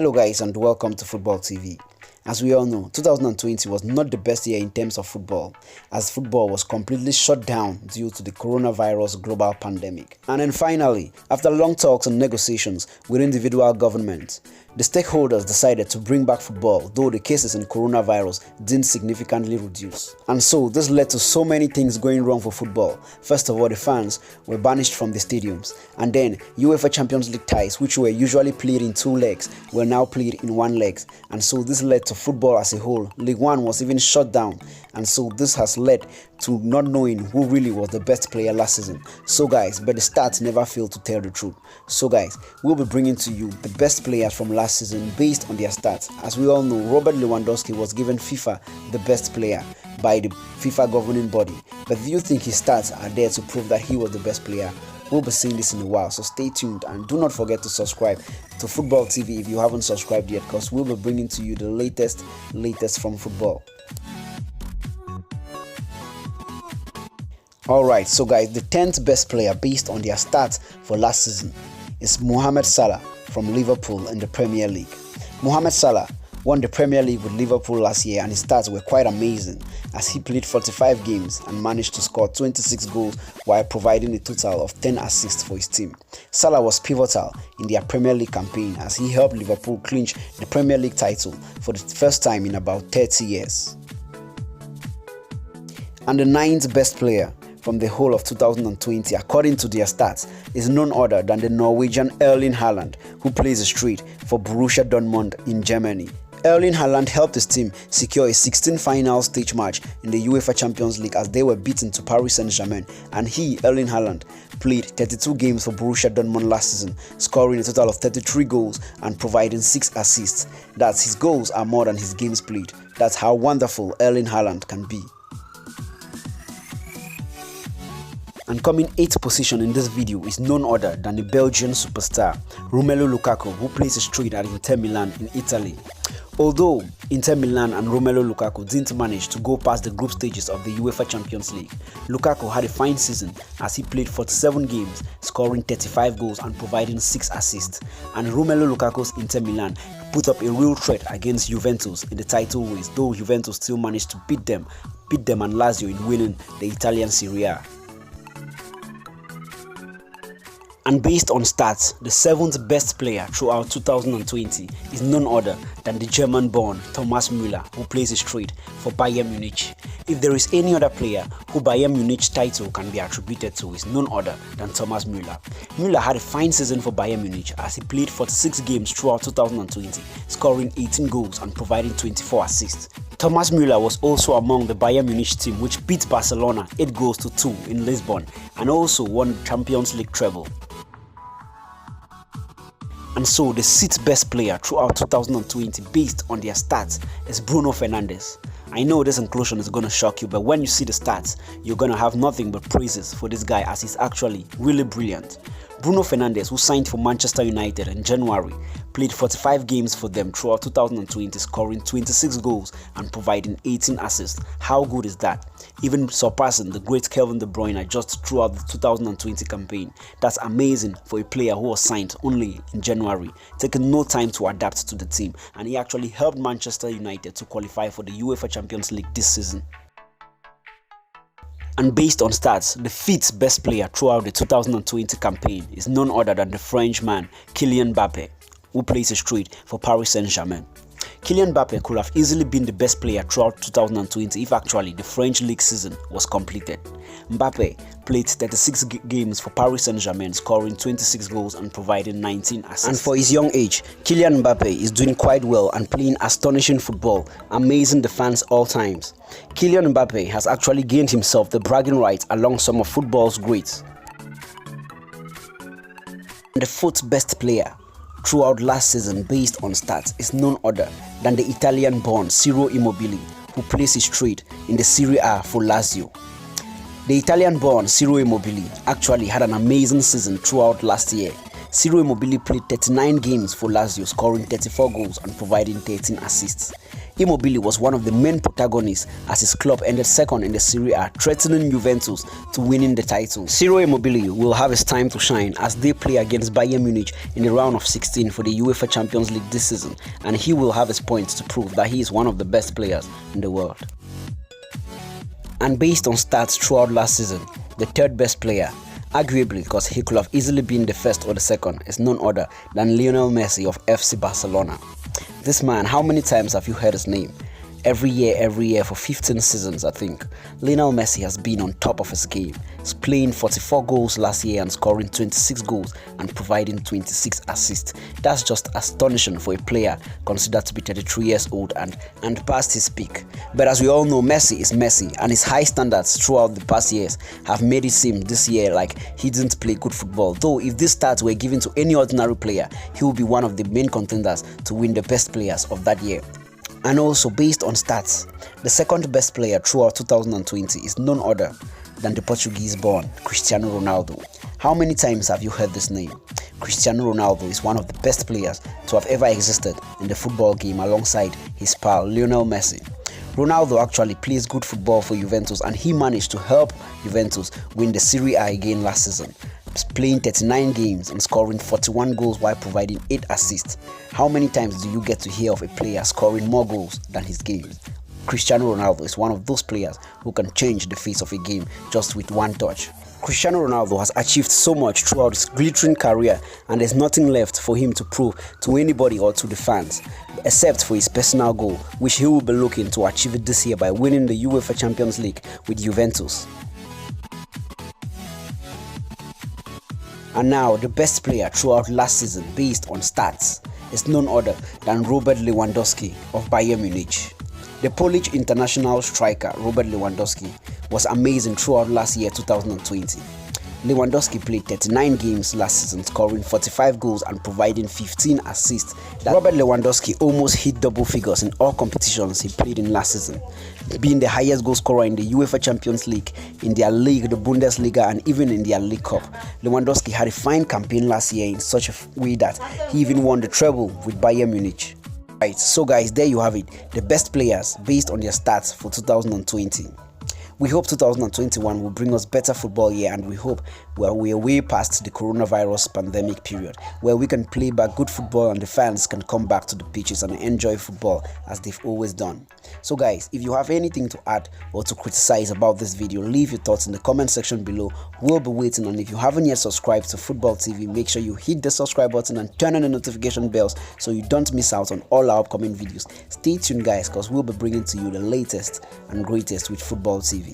Hello guys and welcome to Football TV. As we all know, 2020 was not the best year in terms of football, as football was completely shut down due to the coronavirus global pandemic. And then finally, after long talks and negotiations with individual governments, the stakeholders decided to bring back football, though the cases in coronavirus didn't significantly reduce. And so this led to so many things going wrong for football. First of all, the fans were banished from the stadiums, and then UEFA Champions League ties, which were usually played in 2 legs, were now played in 1 leg. And so this led to football as a whole. League One was even shut down, and so this has led to not knowing who really was the best player last season. So guys, but the stats never fail to tell the truth. So guys, we'll be bringing to you the best players from last season based on their stats. As we all know, Robert Lewandowski was given FIFA the best player by the FIFA governing body. But do you think his stats are there to prove that he was the best player? We'll be seeing this in a while, so stay tuned and do not forget to subscribe to Football TV if you haven't subscribed yet, because we'll be bringing to you the latest from football. Alright, so guys, the 10th best player based on their stats for last season is Mohamed Salah from Liverpool in the Premier League. Mohamed Salah won the Premier League with Liverpool last year, and his stats were quite amazing as he played 45 games and managed to score 26 goals while providing a total of 10 assists for his team. Salah was pivotal in their Premier League campaign as he helped Liverpool clinch the Premier League title for the first time in about 30 years. And the 9th best player from the whole of 2020, according to their stats, is none other than the Norwegian Erling Haaland, who plays straight for Borussia Dortmund in Germany. Erling Haaland helped his team secure a 16 final stage match in the UEFA Champions League as they were beaten to Paris Saint-Germain, and he, Erling Haaland, played 32 games for Borussia Dortmund last season, scoring a total of 33 goals and providing 6 assists. That's his goals are more than his games played. That's how wonderful Erling Haaland can be. And coming 8th position in this video is none other than the Belgian superstar Romelu Lukaku, who plays straight at Inter Milan in Italy. Although Inter Milan and Romelu Lukaku didn't manage to go past the group stages of the UEFA Champions League, Lukaku had a fine season as he played 47 games, scoring 35 goals and providing 6 assists. And Romelu Lukaku's Inter Milan put up a real threat against Juventus in the title race, though Juventus still managed to beat them and Lazio in winning the Italian Serie A. And based on stats, the 7th best player throughout 2020 is none other than the German-born Thomas Müller, who plays straight for Bayern Munich. If there is any other player who Bayern Munich's title can be attributed to, is none other than Thomas Müller. Müller had a fine season for Bayern Munich as he played 46 games throughout 2020, scoring 18 goals and providing 24 assists. Thomas Müller was also among the Bayern Munich team which beat Barcelona 8-2 in Lisbon and also won the Champions League treble. And so the 6th best player throughout 2020 based on their stats is Bruno Fernandes. I know this inclusion is going to shock you, but when you see the stats, you're going to have nothing but praises for this guy as he's actually really brilliant. Bruno Fernandes, who signed for Manchester United in January, played 45 games for them throughout 2020, scoring 26 goals and providing 18 assists. How good is that? Even surpassing the great Kevin De Bruyne just throughout the 2020 campaign. That's amazing for a player who was signed only in January, taking no time to adapt to the team, and he actually helped Manchester United to qualify for the UEFA Champions League this season. And based on stats, the 5th best player throughout the 2020 campaign is none other than the Frenchman Kylian Mbappe, who plays straight for Paris Saint-Germain. Kylian Mbappe could have easily been the best player throughout 2020 if actually the French league season was completed. Mbappe played 36 games for Paris Saint-Germain, scoring 26 goals and providing 19 assists. And for his young age, Kylian Mbappe is doing quite well and playing astonishing football, amazing the fans all times. Kylian Mbappe has actually gained himself the bragging rights along some of football's greats. And the 4th best player throughout last season based on stats is none other than the Italian-born Ciro Immobile, who plays straight in the Serie A for Lazio. The Italian-born Ciro Immobile actually had an amazing season throughout last year. Ciro Immobile played 39 games for Lazio, scoring 34 goals and providing 13 assists. Immobile was one of the main protagonists as his club ended second in the Serie A, threatening Juventus to winning the title. Ciro Immobile will have his time to shine as they play against Bayern Munich in the round of 16 for the UEFA Champions League this season, and he will have his points to prove that he is one of the best players in the world. And based on stats throughout last season, the third best player, arguably because he could have easily been the first or the second, is none other than Lionel Messi of FC Barcelona. This man, how many times have you heard his name? Every year for 15 seasons, I think. Lionel Messi has been on top of his game. He's playing 44 goals last year and scoring 26 goals and providing 26 assists. That's just astonishing for a player considered to be 33 years old and past his peak. But as we all know, Messi is Messi, and his high standards throughout the past years have made it seem this year like he didn't play good football. Though if these stats were given to any ordinary player, he will be one of the main contenders to win the best players of that year. And also, based on stats, the second best player throughout 2020 is none other than the Portuguese-born Cristiano Ronaldo. How many times have you heard this name? Cristiano Ronaldo is one of the best players to have ever existed in the football game alongside his pal Lionel Messi. Ronaldo actually plays good football for Juventus, and he managed to help Juventus win the Serie A again last season, playing 39 games and scoring 41 goals while providing 8 assists. How many times do you get to hear of a player scoring more goals than his games? Cristiano Ronaldo is one of those players who can change the face of a game just with one touch. Cristiano Ronaldo has achieved so much throughout his glittering career, and there's nothing left for him to prove to anybody or to the fans, except for his personal goal, which he will be looking to achieve it this year by winning the UEFA Champions League with Juventus. And now, the best player throughout last season based on stats is none other than Robert Lewandowski of Bayern Munich. The Polish international striker Robert Lewandowski was amazing throughout last year 2020. Lewandowski played 39 games last season, scoring 45 goals and providing 15 assists. Robert Lewandowski almost hit double figures in all competitions he played in last season, being the highest goal scorer in the UEFA Champions League, in their league, the Bundesliga, and even in their League Cup. Lewandowski had a fine campaign last year in such a way that he even won the treble with Bayern Munich. Right, so guys, there you have it, the best players based on their stats for 2020. We hope 2021 will bring us better football year, and we hope we are way past the coronavirus pandemic period, where we can play back good football and the fans can come back to the pitches and enjoy football as they've always done. So guys, if you have anything to add or to criticize about this video, leave your thoughts in the comment section below. We'll be waiting, and if you haven't yet subscribed to Football TV, make sure you hit the subscribe button and turn on the notification bells so you don't miss out on all our upcoming videos. Stay tuned guys, because we'll be bringing to you the latest and greatest with Football TV.